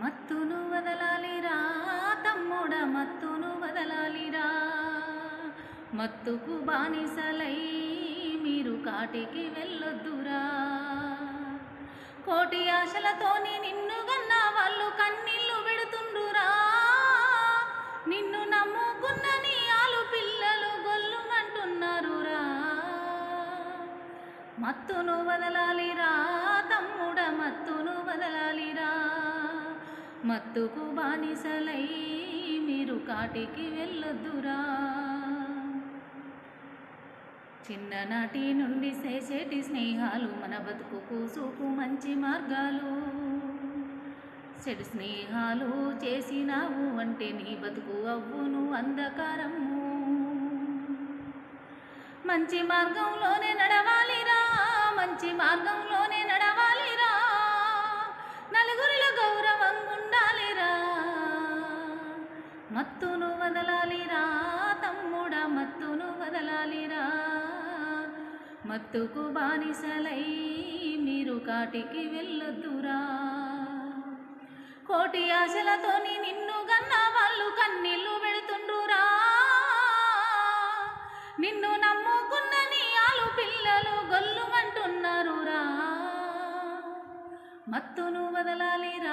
మత్తును వదలాలిరా తమ్ముడ మత్తును వదలాలిరా, మత్తుకు బానిసలై మీరు కాటికి వెళ్ళొద్దురా. కోటి ఆశలతోని నిన్ను గన్న వాళ్ళు కన్నీళ్ళు పెడుతుండ్రురా. నిన్ను నమ్ముకున్న నీ ఆలు పిల్లలు గొల్లుమంటున్నారురా. మత్తును వదలాలిరా తమ్ముడ మత్తును వదలాలిరా, మత్తుకు బానిసలై మీరు కాటికి వెళ్ళొద్దురా. చిన్ననాటి నుండి చేసేటి స్నేహాలు మన బతుకుకు సూపు మంచి మార్గాలు. చెడు స్నేహాలు చేసినావు అంటే నీ బతుకు అవ్వును అంధకారము. మంచి మార్గంలోనే నడవాలిరా, మంచి మార్గంలోనే నడవాలిరా, నలుగురిలో గౌరవంగా ఉండాలిరా. మత్తును వదలాలిరా తమ్ముడ మత్తును వదలాలిరా, మత్తుకు బానిసలై మీరు కాటికి వెళ్ళొద్దురా. కోటి ఆశలతోని నిన్ను గన్న వాళ్ళు కన్నీళ్ళు పెడుతుండ్రురా. నిన్ను నమ్ముకున్న నీ ఆలు పిల్లలు గొల్లుమంటున్నారురా. మత్తును వదలాలిరా.